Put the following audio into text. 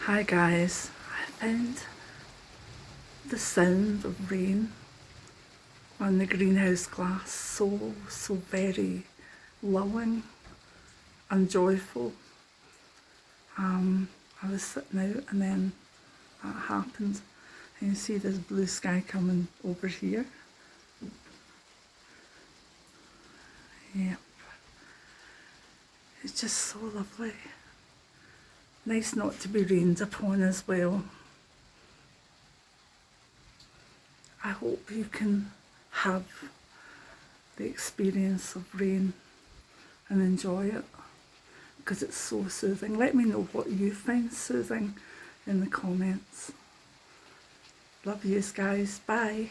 Hi guys, I found the sound of rain on the greenhouse glass so very lulling and joyful. I was sitting out and then that happened, and you see this blue sky coming over here. Yep, it's just so lovely. Nice not to be rained upon as well. I hope you can have the experience of rain and enjoy it, because it's so soothing. Let me know what you find soothing in the comments. Love yous guys. Bye.